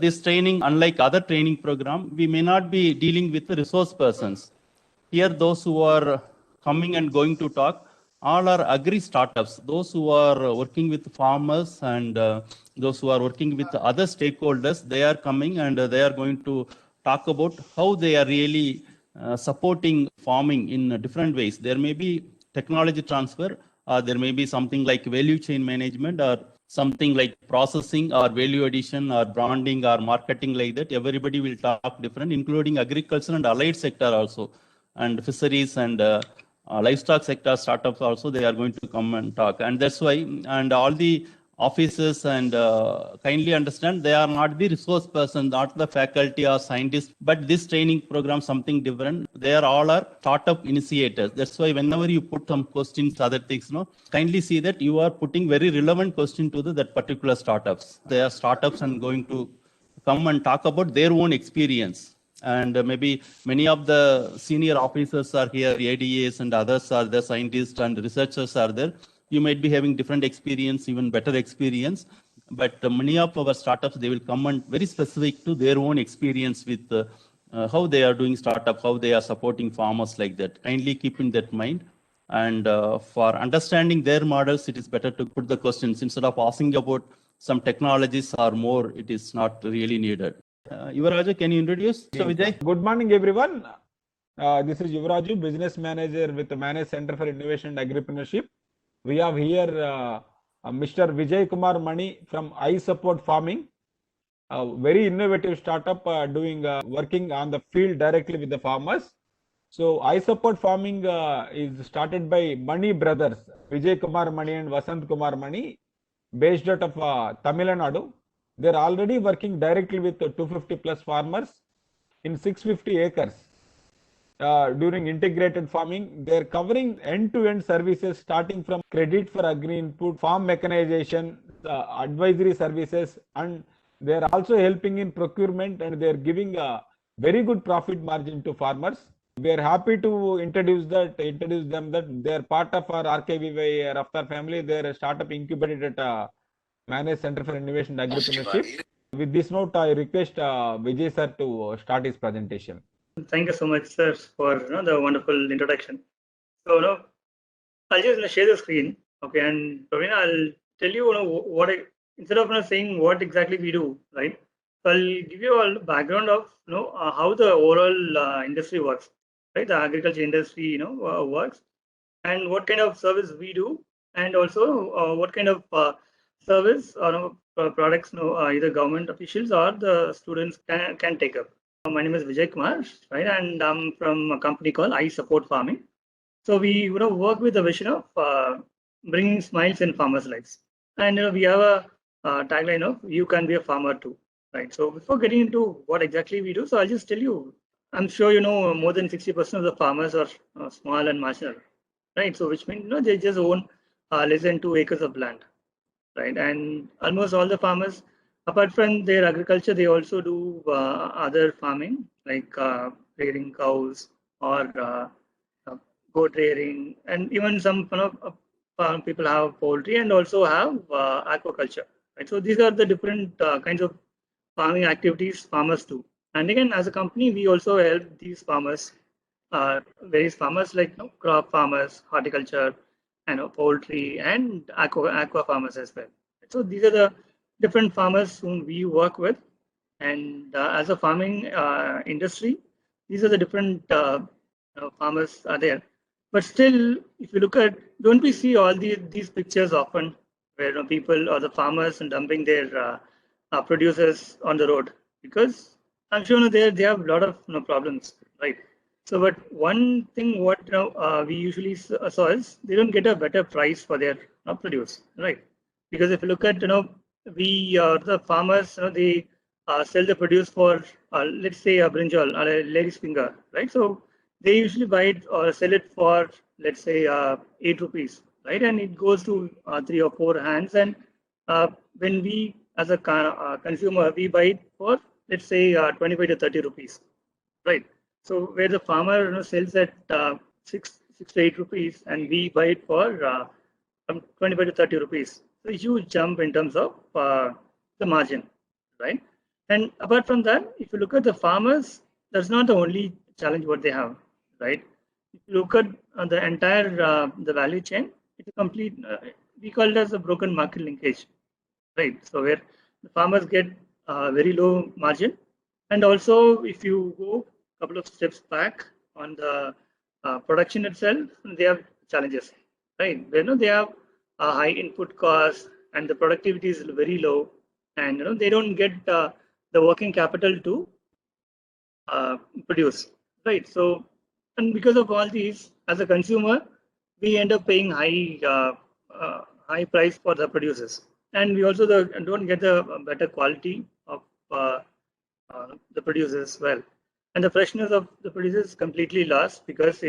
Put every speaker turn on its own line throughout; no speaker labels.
This training, unlike other training program, we may not be dealing with the resource persons. Here, those who are coming and going to talk, all are agri startups. Those who are working with farmers and those who are working with other stakeholders, they are coming and they are going to talk about how they are really supporting farming in different ways. There may be technology transfer, or there may be something like value chain management, or something like processing or value addition or branding or marketing like that. Everybody will talk different, including agriculture and allied sector also, and fisheries and livestock sector startups also. They are going to come and talk, and that's why, and all the officers and kindly understand, they are not the resource person, not the faculty or scientists, but this training program something different. They are all are startup initiators. That's why whenever you put some questions, other things, kindly see that you are putting very relevant question to that particular startups. They are startups and going to come and talk about their own experience. And maybe many of the senior officers are here, ADAs and others are the scientists and researchers are there. You might be having different experience, even better experience. But many of our startups, they will come and very specific to their own experience with how they are doing startup, how they are supporting farmers like that. Kindly keep in that mind. And for understanding their models, it is better to put the questions instead of asking about some technologies or more. It is not really needed. Yuvaraju, can you introduce? So, Vijay.
Good morning, everyone. This is Yuvaraju, Business Manager with the Managed Center for Innovation and Agripreneurship. We have here Mr. Vijay Kumar Mani from iSupport Farming, a very innovative startup working on the field directly with the farmers. So iSupport Farming is started by Mani brothers, Vijay Kumar Mani and Vasant Kumar Mani, based out of Tamil Nadu. They're already working directly with 250 plus farmers in 650 acres. During integrated farming, they're covering end-to-end services starting from credit for agri input, farm mechanization, advisory services, and they're also helping in procurement, and they're giving a very good profit margin to farmers. We are happy to introduce them that they're part of our RKVY Raftar family. They're a startup incubated at Managed Center for Innovation and Agripreneurship. With this note, I request Vijay sir to start his presentation.
Thank you so much, sir, for the wonderful introduction. So, I'll just share the screen, okay, and Praveen, I'll tell you, what instead of saying what exactly we do, right? So I'll give you all the background of how the overall industry works, right? The agriculture industry, works, and what kind of service we do, and also what kind of service or products, either government officials or the students can take up. My name is Vijay Kumar, right, and I'm from a company called iSupport Farming. So we work with the vision of bringing smiles in farmers' lives, and we have a tagline of "You can be a farmer too," right? So before getting into what exactly we do, so I'll just tell you. I'm sure more than 60% of the farmers are small and marginal, right? So which means they just own less than 2 acres of land, right? And almost all the farmers, apart from their agriculture, they also do other farming like rearing cows or goat rearing, and even some people have poultry and also have aquaculture, right? So these are the different kinds of farming activities farmers do. And again, as a company, we also help these farmers, various farmers like crop farmers, horticulture, poultry, and aqua farmers as well. So these are the different farmers whom we work with, and as a farming industry, these are the different farmers are there. But still, if you look at, don't we see all these pictures often where people or the farmers and dumping their producers on the road? Because I'm sure they have a lot of problems, right? So, but one thing what we usually saw is they don't get a better price for their produce, right? Because if you look at we the farmers, they sell the produce for let's say a brinjal or a lady's finger, right? So they usually buy it or sell it for, let's say, 8 rupees, right? And it goes to 3 or 4 hands, and when we as a consumer, we buy it for, let's say, 25 to 30 rupees, right? So where the farmer sells at 6 to 8 rupees, and we buy it for 25 to 30 rupees. So a huge jump in terms of the margin, right? And apart from that, if you look at the farmers, that's not the only challenge what they have, right? If you look at the entire the value chain, it's a complete. We call it as a broken market linkage, right? So where the farmers get very low margin, and also if you go a couple of steps back on the production itself, they have challenges, right? Where they have a high input cost and the productivity is very low, and they don't get the working capital to produce, right? So, and because of all these, as a consumer, we end up paying high price for the producers, and we also don't get the better quality of the producers as well. And the freshness of the producers is completely lost because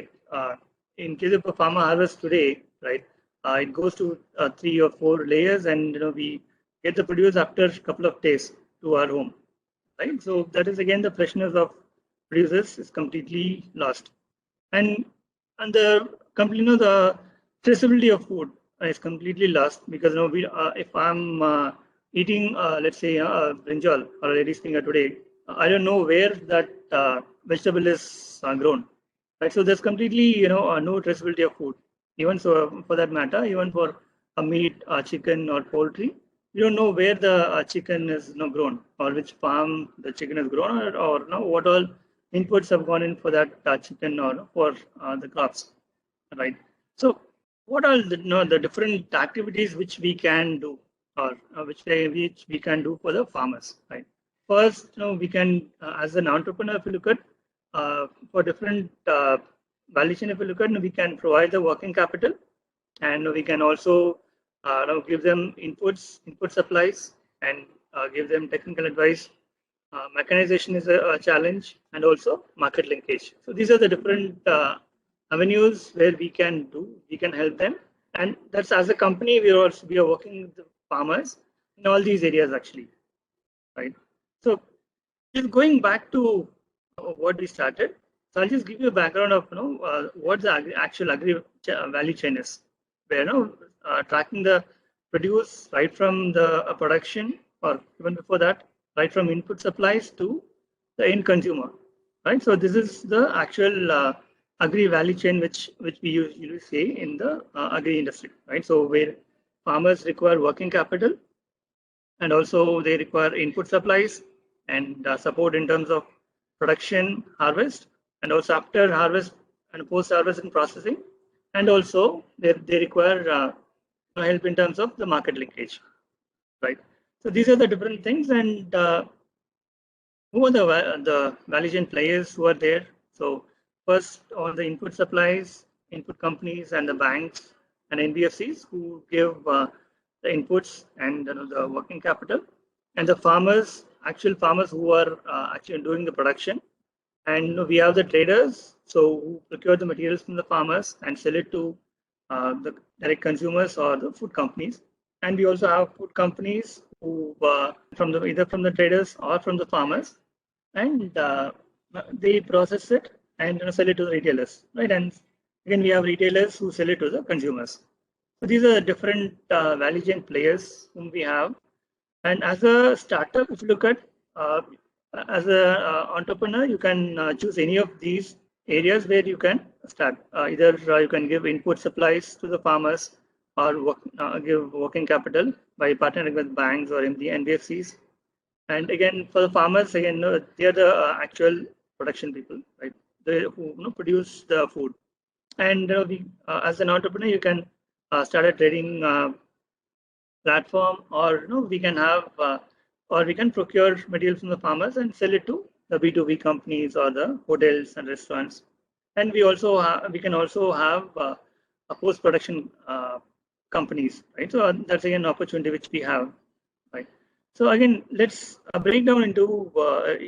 in case of a farmer harvest today, right, it goes to 3 or 4 layers, and we get the produce after a couple of days to our home, right? So that is again the freshness of producers is completely lost, and the company, the traceability of food is completely lost because we if I'm eating let's say brinjal or a lady's finger today, I don't know where that vegetable is grown, right? So there's completely no traceability of food. Even so, for that matter, even for a meat, chicken or poultry, you don't know where the chicken is grown or which farm the chicken is grown, or what all inputs have gone in for that chicken or for the crops, right? So what are the different activities which we can do, or which we can do for the farmers, right? First, we can as an entrepreneur, if you look at for different value chain, if you look at, we can provide the working capital, and we can also give them input supplies, and give them technical advice. Mechanization is a challenge, and also market linkage. So these are the different avenues where we can help them, and that's as a company we are working with the farmers in all these areas actually, right? So just going back to what we started, so I'll just give you a background of what the actual agri value chain is, where tracking the produce right from the production, or even before that, right from input supplies to the end consumer, right? So this is the actual agri value chain which we usually say in the agri industry, right? So where farmers require working capital, and also they require input supplies and support in terms of production, harvest, and also after harvest and post harvest and processing, and also they require help in terms of the market linkage, right? So these are the different things, and who are the value chain players who are there? So first, all the input supplies, input companies, and the banks and NBFCs who give the inputs and the working capital, and the farmers, actual farmers who are actually doing the production, and we have the traders, so who procure the materials from the farmers and sell it to the direct consumers or the food companies, and we also have food companies who either from the traders or from the farmers, and they process it and sell it to the retailers, right? And again, we have retailers who sell it to the consumers. So these are different value chain players whom we have. And as a startup, if you look at as an entrepreneur, you can choose any of these areas where you can start. Either you can give input supplies to the farmers, or give working capital by partnering with banks or NBFCs. And again, for the farmers, again, they are the actual production people, right? They who produce the food. And as an entrepreneur, you can start a trading platform, or we can have, or we can procure material from the farmers and sell it to the B2B companies or the hotels and restaurants. And we can also have a post-production companies, right? So that's again an opportunity which we have, right? So again, let's break down into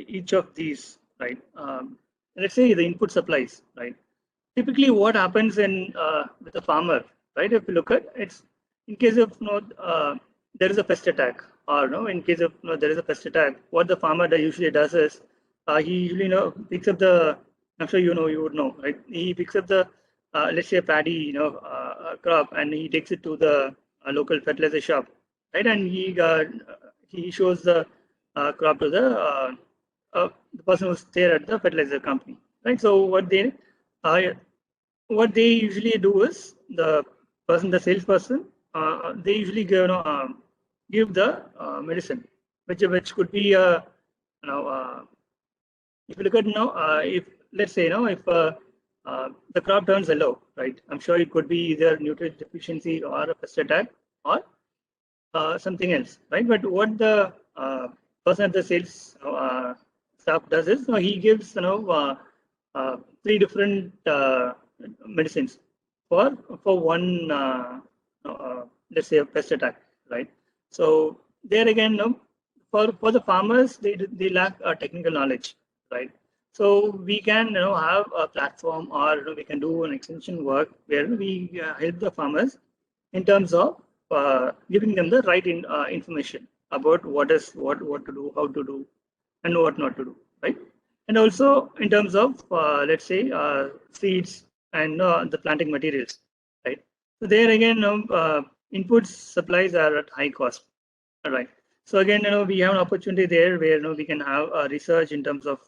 each of these, right? Let's say the input supplies, right? Typically, what happens in with the farmer, right? If you look at, it's in case of there is a pest attack, or in case of there is a pest attack, what the farmer usually does is he usually picks up the, I'm sure you would know, right? He picks up the let's say a paddy crop, and he takes it to the local fertilizer shop, right? And he shows the crop to the person who's there at the fertilizer company, right? So what they usually do is the salesperson, they usually give the medicine, which could be if you look at if let's say if the crop turns yellow, right? I'm sure it could be either nutrient deficiency or a pest attack or something else, right? But what the person at the sales staff does is he gives 3 different medicines for one let's say a pest attack, right? So there again, for the farmers, they lack technical knowledge, right? So we can have a platform, or we can do an extension work where we help the farmers in terms of giving them the right information about what to do, how to do, and what not to do, right? And also in terms of let's say seeds and the planting materials, right? So there again, inputs supplies are at high cost, all right? So again, we have an opportunity there where we can have research in terms of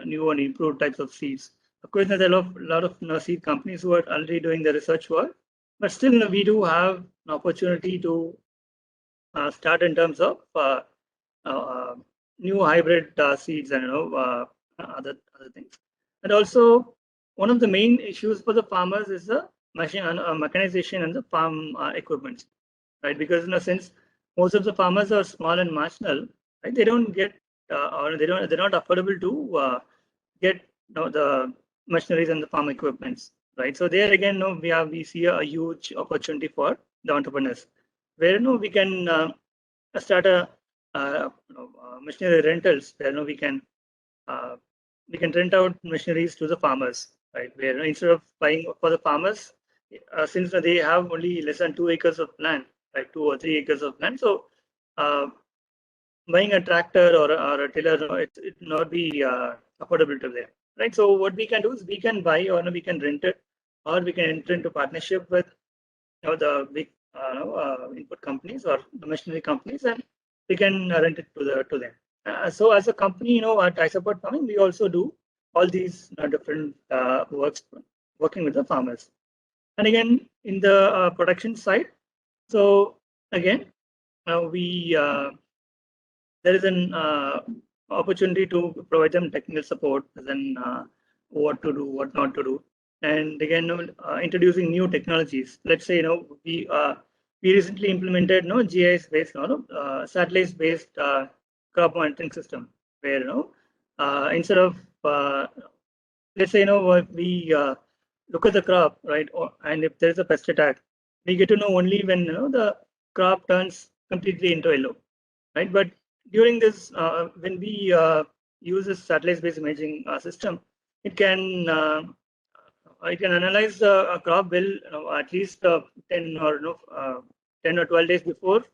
new and improved types of seeds. Of course, there's a lot of seed companies who are already doing the research work, but still we do have an opportunity to start in terms of new hybrid seeds and other things. And also, one of the main issues for the farmers is the mechanization and the farm equipment, right? Because since most of the farmers are small and marginal, right, they don't get or they're not affordable to get the machineries and the farm equipments, right? So there again, we see a huge opportunity for the entrepreneurs, where we can start a machinery rentals, where we can rent out machineries to the farmers, right? Where instead of buying for the farmers, since they have only less than 2 acres of land, like 2 or 3 acres of land, so buying a tractor or a tiller, it will not be affordable to them, right? So what we can do is we can buy, or we can rent it, or we can enter into partnership with the big input companies or the machinery companies, and we can rent it to them. So as a company, at iSupport Farming, we also do all these different works, working with the farmers. And again, in the production side, so again, there is an opportunity to provide them technical support, then what to do, what not to do, and again, introducing new technologies. Let's say, we recently implemented GIS-based, satellite-based crop monitoring system, where instead of let's say we look at the crop, right, and if there is a pest attack, we get to know only when the crop turns completely into yellow, right? But during this, when we use this satellite-based imaging system, it can analyze the crop well, at least 10 or 12 days before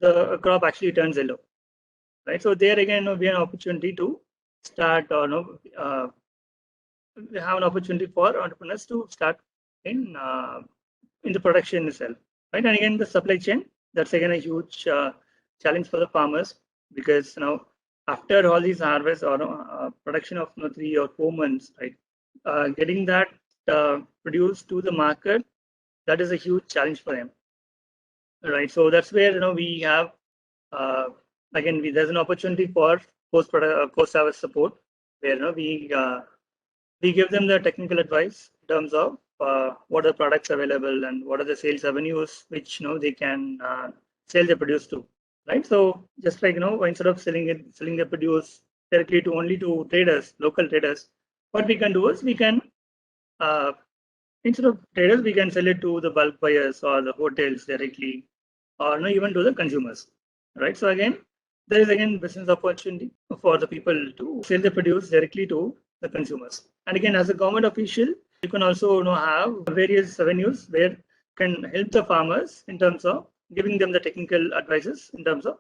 the crop actually turns yellow, right? So there again, we have an opportunity to start, or we have an opportunity for entrepreneurs to start in the production itself, right? And again, the supply chain, that's again a huge challenge for the farmers, because after all these harvests or production of 3 or 4 months, right, getting that produced to the market, that is a huge challenge for them, right? So that's where we have again, there's an opportunity for post-harvest support, where we give them the technical advice in terms of what are the products available and what are the sales avenues which they can sell their produce to, right? So just like instead of selling the produce directly to traders, local traders, what we can do is we can instead of traders, we can sell it to the bulk buyers or the hotels directly, or even to the consumers, right? So again, there is again business opportunity for the people to sell the produce directly to the consumers. And again, as a government official, you can also have various avenues where can help the farmers in terms of giving them the technical advices, in terms of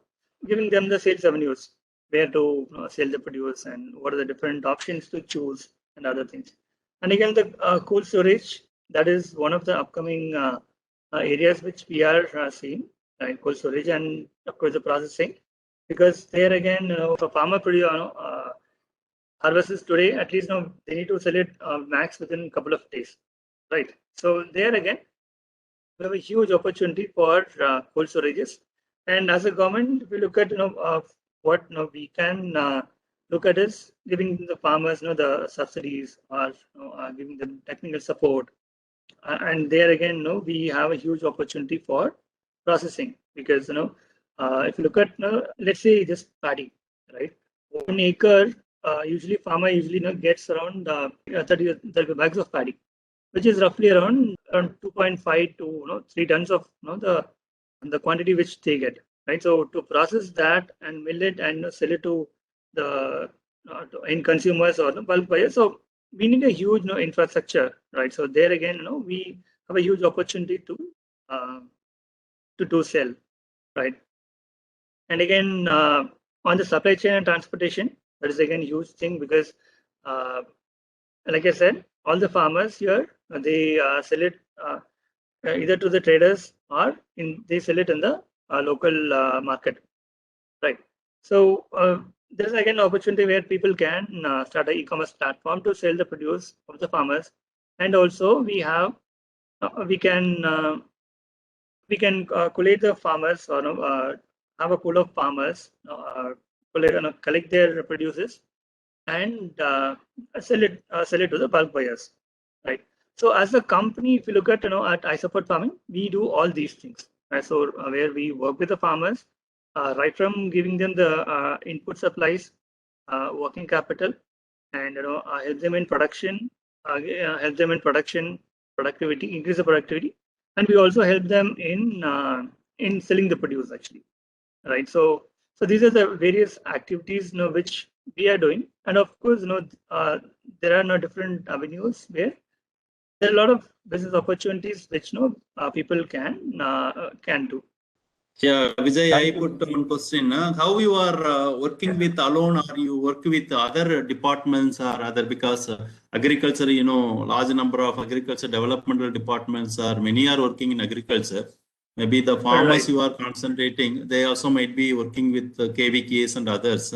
giving them the sales avenues, where to sell the produce and what are the different options to choose and other things. And again, the cold storage, that is one of the upcoming areas which we are seeing, right? Cold storage, and of course the processing. because there again, if a farmer harvests today, at least now they need to sell it max within a couple of days, right? So there again, we have a huge opportunity for cold storages. And as a government, if we look at what we can look at is giving the farmers the subsidies or giving them technical support. And there again, we have a huge opportunity for processing, because if you look at let's say just paddy, right? 1 acre, usually farmer gets around 30 bags of paddy, which is roughly around 2.5 to 3 tons of the quantity which they get, right? So to process that and mill it and sell it to the end consumers or the bulk buyers, so we need a huge infrastructure, right? So there again, we have a huge opportunity to sell, right? And again, on the supply chain and transportation, that is again a huge thing, because like I said, all the farmers here, they sell it either to the traders or they sell it in the local market, right? So there's again an opportunity where people can start an e-commerce platform to sell the produce of the farmers, and also we have we can collate the farmers, or have a pool of farmers, collect their produces and sell it to the bulk buyers, right? So as a company, if you look at at iSupport Farming, we do all these things, right? So where we work with the farmers, right from giving them the input supplies, working capital, and help them in production, productivity, increase the productivity, and we also help them in selling the produce actually, right? So these are the various activities which we are doing, and of course there are different avenues where there are a lot of business opportunities which people can do.
Yeah, Vijay, I put one question. How you are working with alone, or you work with other departments or other, because agriculture, large number of agriculture developmental departments many are working in agriculture. Maybe the farmers you are concentrating, they also might be working with KVKs and others.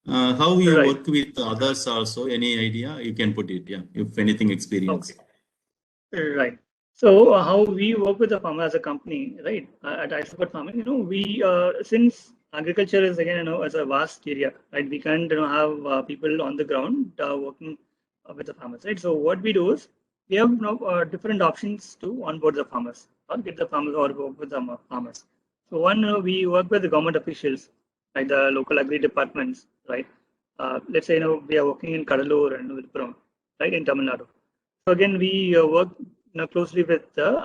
How you work with others also? Any idea? You can put it, yeah, if anything experience.
Okay. Right. So how we work with the farmer as a company, right? At iSupport Farming, we since agriculture is again as a vast area, right? We can't have people on the ground working with the farmers, right? So what we do is we have different options to onboard the farmers or get the farmers or work with the farmers. So one, we work with the government officials, like the local agri departments, right? Let's say we are working in Kadalur and Vilpuram, right, in Tamil Nadu. So again, we work closely with the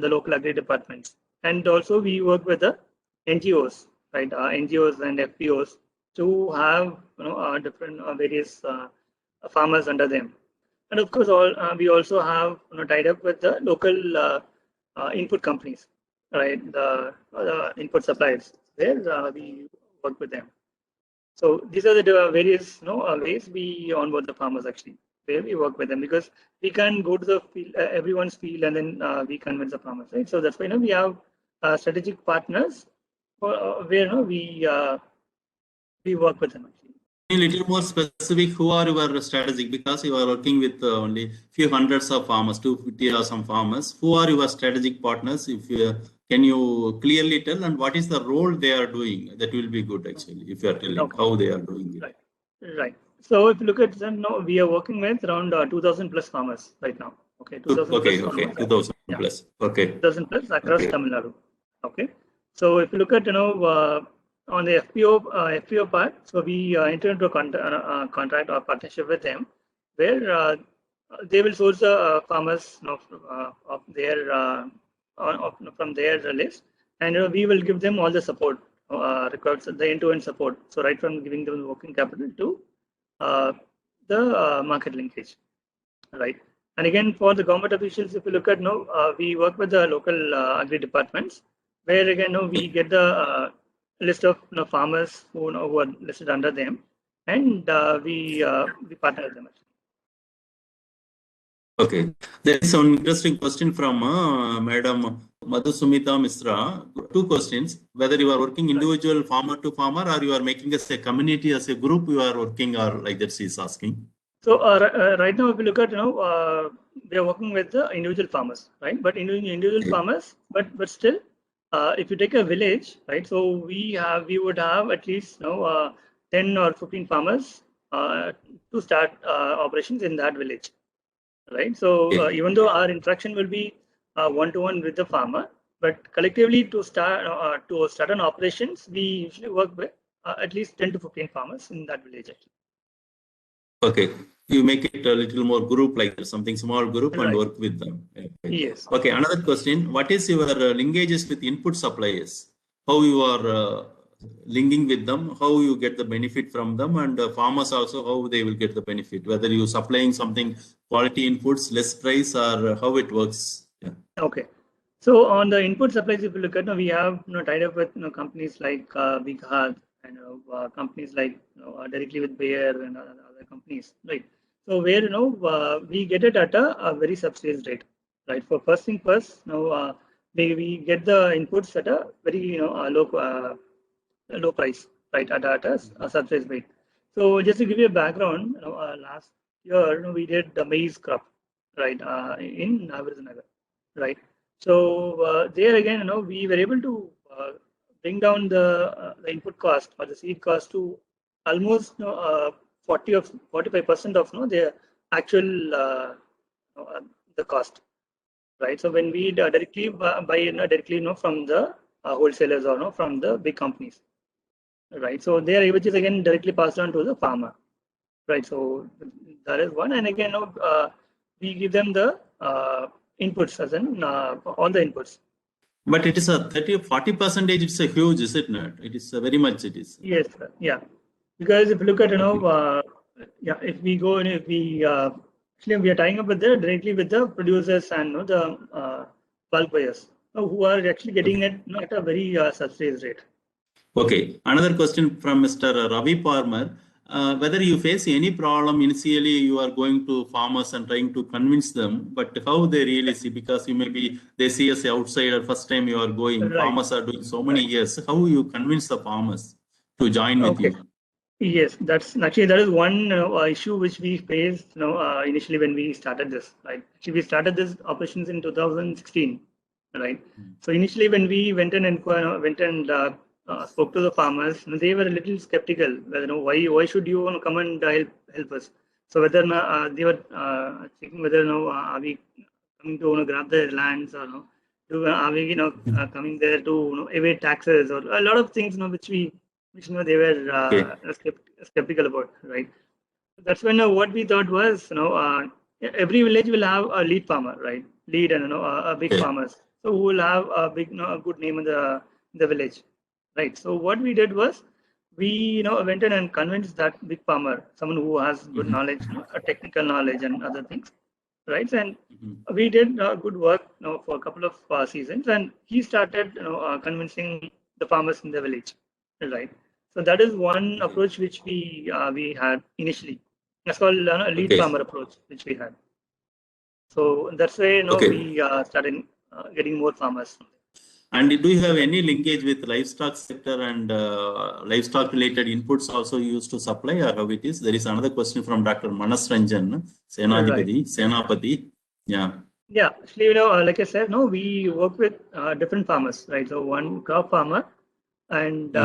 local agri departments, and also we work with the NGOs, right? NGOs and FPOs to have different various farmers under them, and of course, we also have tied up with the local input companies, right? The input suppliers, where we work with them. So these are the various ways we onboard the farmers actually, where we work with them, because we can't go to the field, everyone's field, and then we convince the farmers, right? So that's why we have strategic partners where we work with them actually.
A little more specific, who are your strategic, because you are working with only few hundreds of farmers, 250 or some farmers. Who are your strategic partners? If you can you clearly tell, and what is the role they are doing? That will be good actually, if you are telling how they are doing it.
Right. So if you look at them now, we are working with around 2,000 plus farmers right now. Okay, 2,000
okay,
plus
okay,
farmers.
2,000 plus. Okay.
2,000 plus across Tamil Nadu. Okay. So if you look at on the FPO part, so we enter into a contract or partnership with them, where they will source the farmers of their from their list, and we will give them all the support required, the end-to-end support. So right from giving them the working capital to the market linkage, right? And again, for the government officials, if you look at we work with the local agri departments, where again we get the list of farmers who are listed under them, and we partner with them.
Okay, there is an interesting question from Madam Madhusumita Misra. two questions. Whether you are working individual farmer to farmer or you are making as a community, as a group you are working, or like that she is asking.
So right now, if you look at, we are working with the individual farmers, right? But individual farmers, but still, if you take a village, right? So we would have at least 10 or 15 farmers to start operations in that village, right? So even though our interaction will be one-to-one with the farmer, but collectively to start an operations, we usually work with at least 10 to 15 farmers in that village. Actually.
Okay, you make it a little more group, like something small group, and work with them. Okay.
Yes.
Okay, another question. What is your linkages with input suppliers? How you are linking with them, how you get the benefit from them, and farmers also, how they will get the benefit, whether you supplying something quality inputs, less price, or how it works. Yeah.
Okay. So on the input supplies, if you look at, we have tied up with companies like Vighad and companies like directly with Bayer and other companies, right? So where we get it at a very subsidized rate, right? For first thing first, we get the inputs at a very low price, right? At a subsidized rate. So just to give you a background, last year we did the maize crop, right, in Nagarjunagar, right? So there again, we were able to bring down the input cost or the seed cost to almost 40 or 45% of the actual the cost, right? So when we directly buy directly from the wholesalers or from the big companies, right? So there, which is again directly passed on to the farmer, right? So that is one, and again, we give them the inputs as in all the inputs.
But it is a 30-40%. It's a huge, is it not? It is very much. It is.
Yes, sir. Yeah. Because if you look at if we go and if we actually we are tying up with directly with the producers and the bulk buyers who are actually getting it at a very subsidized rate.
Okay. Another question from Mr. Ravi Parmar. Whether you face any problem initially, you are going to farmers and trying to convince them, but how they really see, because you maybe they see as an outsider, first time you are going, right. Farmers are doing so many years. How you convince the farmers to join with you?
Yes, that is one issue which we faced initially when we started this. Right, actually we started this operations in 2016, right? So initially when we went and spoke to the farmers, they were a little skeptical. Whether why should you come and help us? So whether they were thinking whether are we coming to grab their lands or are we coming there to evade taxes or a lot of things which they were skeptical about, right? That's when what we thought was every village will have a lead farmer, right? Lead and a big farmers, so who will have a big a good name in the village, right? So what we did was we went in and convinced that big farmer, someone who has good knowledge, a technical knowledge and other things, right? And we did good work for a couple of seasons, and he started convincing the farmers in the village, right? So that is one approach which we had initially. That's called a lead farmer approach, which we had. So that's why we started getting more farmers.
And do you have any linkage with livestock sector and livestock related inputs also used to supply, or how it is? There is another question from Dr. Manas Ranjan, Senapati. Yeah.
Yeah, actually, like I said, we work with different farmers, right? So one crop farmer, and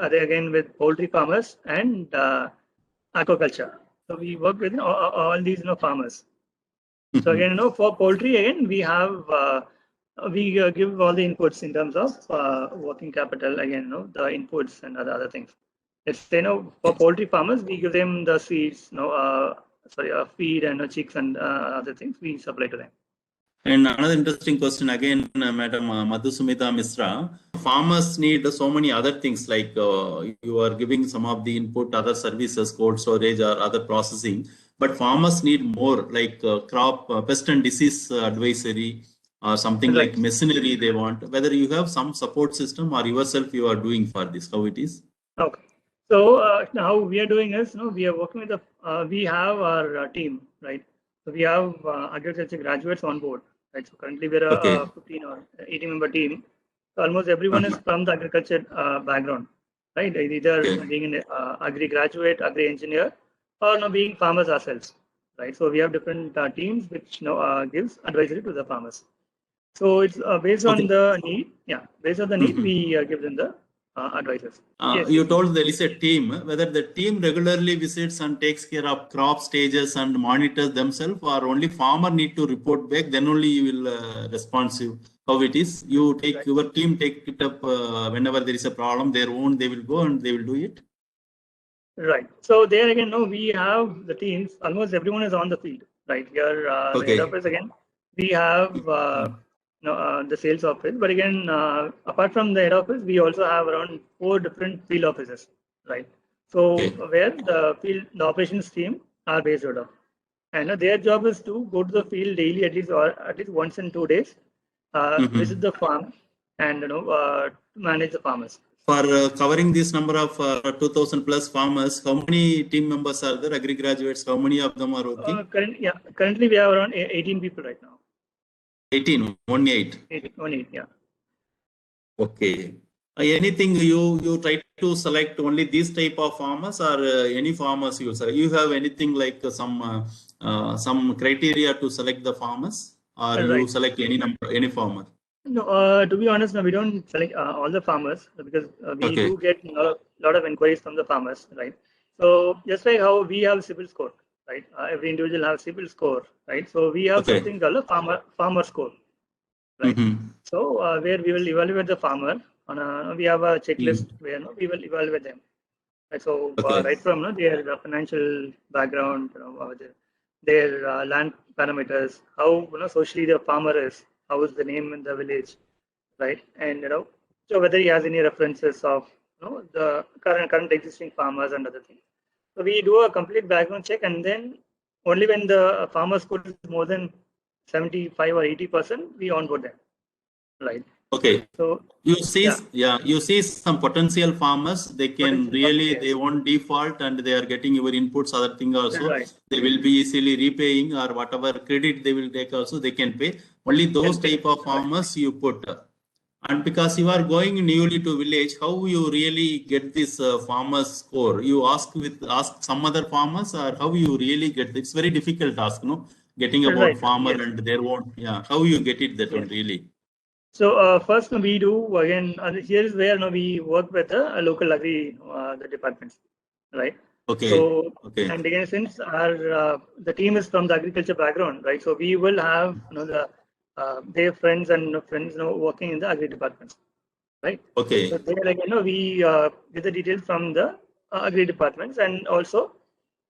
again with poultry farmers and aquaculture. So we work with all these farmers. So again, for poultry, again we have we give all the inputs in terms of working capital. Again, the inputs and other things. Let's say, for poultry farmers, we give them the seeds, feed and chicks and other things we supply to them.
And another interesting question again, Madam Madhusumita Misra. Farmers need so many other things, like you are giving some of the input, other services, cold storage or other processing. But farmers need more, like crop pest and disease advisory or something like machinery they want. Whether you have some support system or yourself you are doing for this, how it is?
Okay. So now we are doing is, we are working with we have our team, right? So we have agriculture graduates on board. Right, so currently we're a 15 or 18 member team, Almost everyone is from the agriculture background, right? Either being an agri graduate, agri engineer, or being farmers ourselves, right? So we have different teams which gives advisory to the farmers. So it's based on the need. Yeah, based on the need, we give them the advices. Yes.
You told there is a team. Whether the team regularly visits and takes care of crop stages and monitors themselves, or only farmer need to report back, then only you will responsive. How it is? You take your team take it up whenever there is a problem. Their own they will go and they will do it.
Right. So there again, we have the teams. Almost everyone is on the field. Right here, the head office again. We have the sales office, but again, apart from the head office, we also have around 4 different field offices, right? So where the operations team are based out of, and their job is to go to the field daily, at least once in 2 days, visit the farm, and manage the farmers.
For covering this number of 2,000 plus farmers, how many team members are there? Agri graduates, how many of them are working?
Currently we have around 18 people right now.
18, 18.
18, yeah.
Okay. Anything you try to select only this type of farmers, or any farmers you select? You have anything like some criteria to select the farmers, or you select any farmer?
No, to be honest, no, we don't select all the farmers, because we do get a lot of inquiries from the farmers, right? So just like how we have CIBIL score, right? Every individual has CIBIL score, right? So we have something called a farmer score, right? So where we will evaluate the farmer on we have a checklist where we will evaluate them. Right? So right from their financial background, their land parameters, how socially the farmer is, how is the name in the village, right? And so whether he has any references of the current existing farmers and other things. So we do a complete background check, and then only when the farmer score is more than 75 or 80%, we onboard them, right?
Okay.
So
you see, you see some potential farmers. They can they won't default, and they are getting your inputs, other thing also. They will be easily repaying, or whatever credit they will take also they can pay. Only those type of farmers you put. And because you are going newly to village, how you really get this farmers score? You ask some other farmers, or how you really get? It's very difficult task, getting about farmer and their own. Yeah, how you get it that one really?
So first we do again. Here is where we work with the local agri the departments, right?
Okay.
So and again, since our the team is from the agriculture background, right? So we will have their friends and friends working in the agri departments, right?
Okay.
So there again, we get the details from the agri departments, and also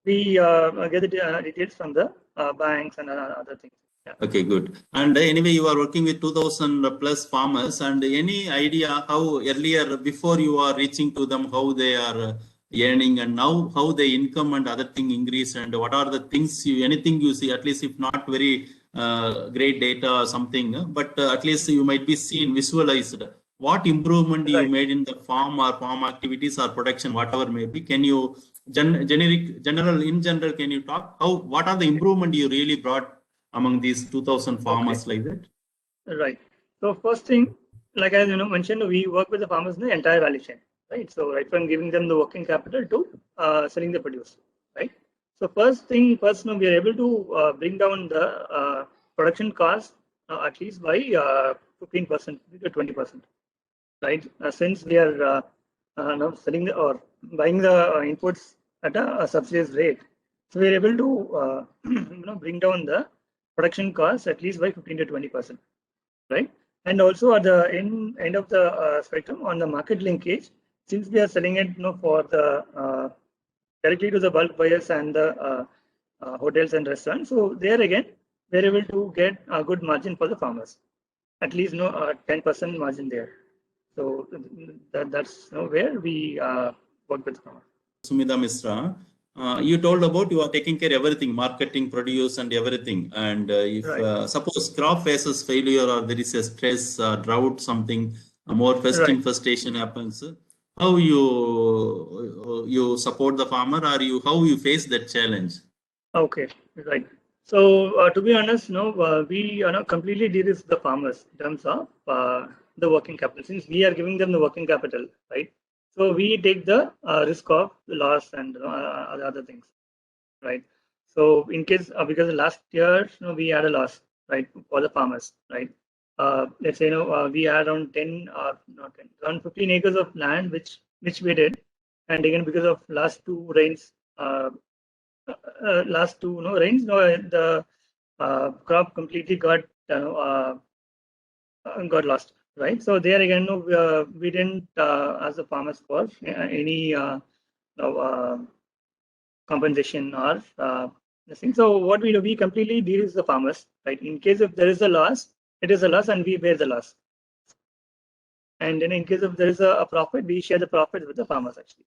we get the details from the banks and other things. Yeah.
Okay, good. And anyway, you are working with 2,000 plus farmers, and any idea how earlier, before you are reaching to them, how they are earning, and now how the income and other thing increase, and what are the things anything you see, at least if not very great data or something, but at least you might be visualized. What improvement you made in the farm or farm activities or production, whatever may be? Can you in general, can you talk what are the improvement you really brought among these 2,000 farmers like that?
Right. So first thing, like as mentioned, we work with the farmers in the entire value chain, right? So right from giving them the working capital to selling the produce, right? So first, we are able to bring down the production cost at least by 15% to 20%, right? Since we are now selling or buying the inputs at a subsidized rate, so we are able to bring down the production costs at least by 15 to 20%, right? And also at the end of the spectrum on the market linkage, since we are selling it for the directly to the bulk buyers and the hotels and restaurants, so there again we are able to get a good margin for the farmers, at least 10% margin there. So that's where we work with farmers.
Sumita Misra, you told about you are taking care of everything, marketing, produce, and everything. And if suppose crop faces failure, or there is a stress, drought, something more infestation happens, how you support the farmer, or how you face that challenge?
Okay, right. So to be honest, we completely de-risk the farmers in terms of the working capital, since we are giving them the working capital, right? So we take the risk of the loss and other things, right? So in case because last year we had a loss, right, for the farmers, right? Let's say we had around 10 or not 10, around 15 acres of land which we did, and again because of last two rains, the crop completely got lost, right? So there again, we didn't ask the farmers for any compensation or nothing. So what we do, we completely de-risk the farmers, right? In case if there is a loss, it is a loss, and we bear the loss. And then in case if there is a profit, we share the profit with the farmers actually.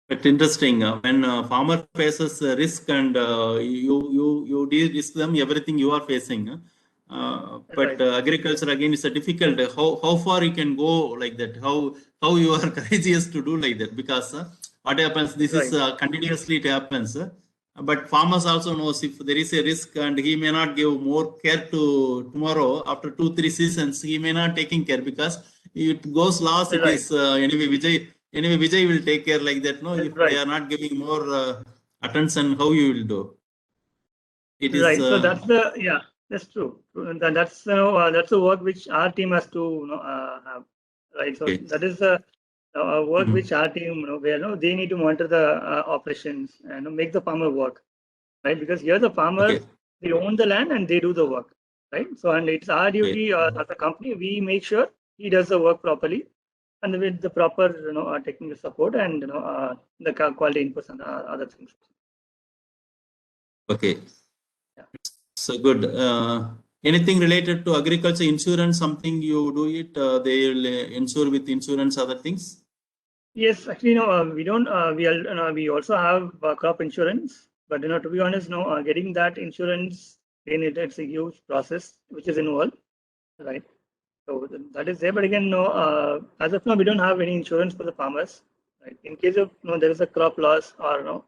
But interesting, when farmer faces risk and you de-risk them, everything you are facing. But agriculture again is a difficult. How far you can go like that? How you are courageous to do like that? Because what happens? This is continuously it happens. But farmers also knows if there is a risk and he may not give more care to tomorrow after 2-3 seasons, he may not taking care because it goes lost. It is anyway Vijay will take care like that. No, if they are not giving more attention, how you will do? It is
right. So that's the that's true. That's the work which our team has to have, right? So that is the work which our team where they need to monitor the operations and make the farmer work, right? Because here the farmers they own the land and they do the work, right? So and it's our duty as a company, we make sure he does the work properly and with the proper technical support and the quality inputs and other things.
Okay. So good. Anything related to agriculture insurance, something you do it, they will insure with insurance, other things?
Yes, actually, we don't. We also have crop insurance, but to be honest, getting that insurance, it's a huge process which is involved, right? So that is there. But again, as of now, we don't have any insurance for the farmers, right? In case of there is a crop loss or in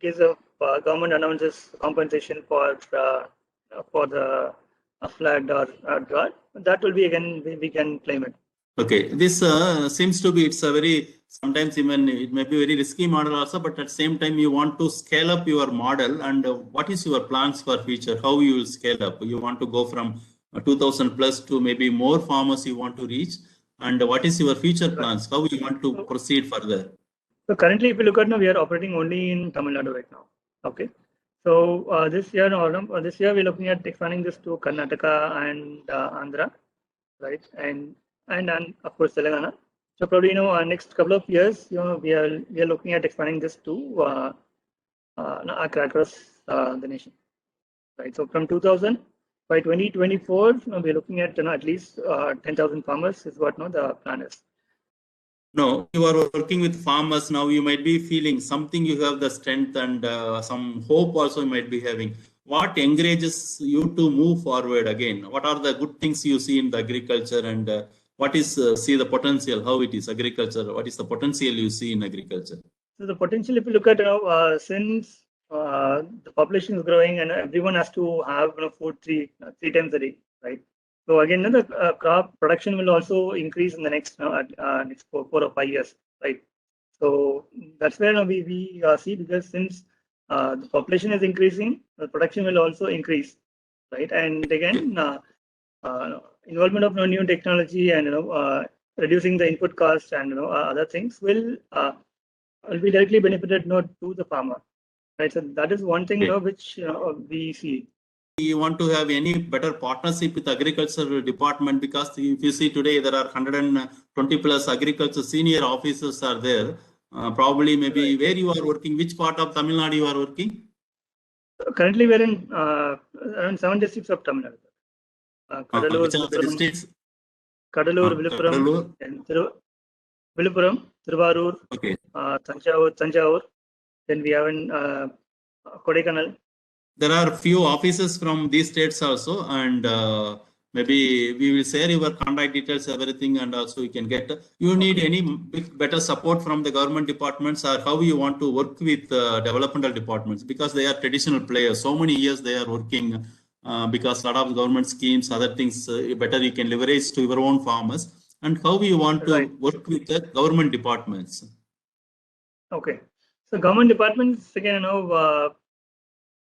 case of government announces compensation for the flood or drought, that will be again we can claim it.
Okay, this seems to be it's a very sometimes even it may be very risky model also, but at the same time you want to scale up your model. And what is your plans for future? How you will scale up? You want to go from 2,000 plus to maybe more farmers you want to reach, and what is your future plans? How you want to proceed further?
So currently, if you look at we are operating only in Tamil Nadu right now. Okay, so this year we're looking at expanding this to Karnataka and Andhra, right, and of course Telangana. So probably next couple of years we are looking at expanding this to across the nation, right? So from 2000. By 2024, we're looking at at least 10,000 farmers is what the plan is.
No, you are working with farmers now. You might be feeling something. You have the strength and some hope also you might be having. What encourages you to move forward again? What are the good things you see in the agriculture, and what is see the potential? How it is agriculture? What is the potential you see in agriculture?
So the potential, if you look at since the population is growing and everyone has to have food three times a day, right? So again, the crop production will also increase in the next next 4 or 5 years, right? So that's where we see, because since the population is increasing, the production will also increase, right? And again, involvement of new technology and reducing the input cost and other things will be directly benefited to the farmer. Right, so that is one thing which we see.
You want to have any better partnership with agriculture department, because if you see today there are 120 plus agriculture senior officers are there. Probably maybe where you are working, which part of Tamil Nadu you are working?
Currently, we are in around 7 districts of Tamil Nadu. Kadalur,
which are the districts?
Kadalur, Viluppuram, and Viluppuram, Thiruvarur, Thanjavur. Then we have in Kodaikanal.
There are few officers from these states also, and maybe we will share your contact details, everything, and also you can get. You need any better support from the government departments, or how you want to work with developmental departments, because they are traditional players. So many years they are working because a lot of government schemes, other things, better you can leverage to your own farmers. and how you want to
Right.
work with the government departments.
Okay. So government departments, again,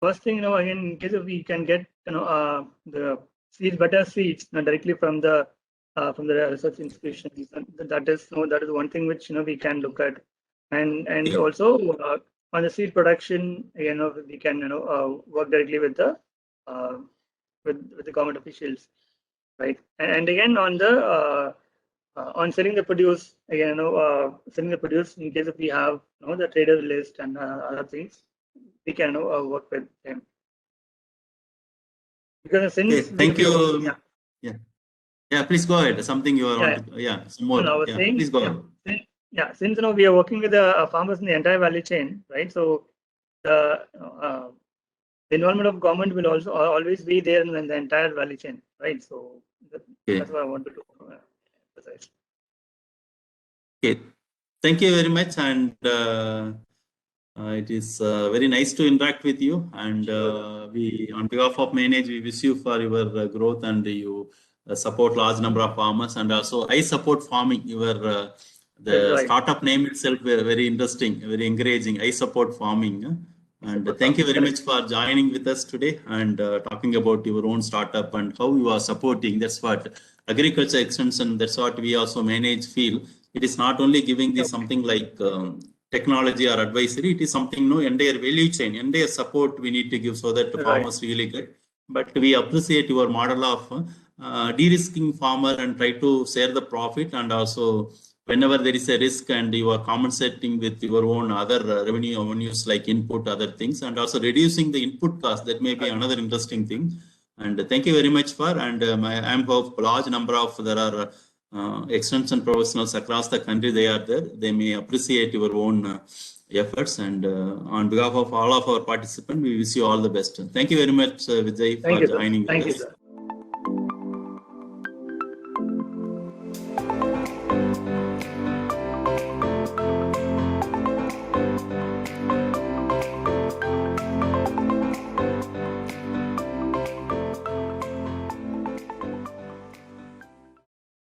first thing, again, in case if we can get, the seeds, better seeds, directly from the research institutions, that is one thing which, we can look at. And also on the seed production, we can, work directly with the government officials, right? And again, on selling the produce, again, selling the produce, in case if we have, the trader list and other things, we can work with them. Because since
Okay, thank you.
yeah.
Yeah, please go ahead. Something you are some more.
No, I was saying,
please go ahead.
Since we are working with the farmers in the entire value chain, right? So the involvement of government will also always be there in the entire value chain, right? So that's what I wanted to emphasize.
Okay, thank you very much, and it is very nice to interact with you. And we, on behalf of Manage, we wish you for your growth, and you support large number of farmers, and also I support farming. Your the
Right.
startup name itself very interesting, very encouraging. I support farming. And thank you very much for joining with us today and talking about your own startup and how you are supporting. That's what agriculture extension, that's what we also Manage feel. It is not only giving this something like technology or advisory, it is something entire value chain, entire support we need to give so that the farmers really get. But we appreciate your model of de-risking farmer and try to share the profit, and also whenever there is a risk and you are compensating with your own other revenue avenues like input, other things, and also reducing the input cost. That may be another interesting thing. And thank you very much for, and I am hope large number of there are extension professionals across the country, they are there. They may appreciate your own efforts, and on behalf of all of our participants, we wish you all the best. Thank you very much, Vijay, for joining us.
Thank you, sir.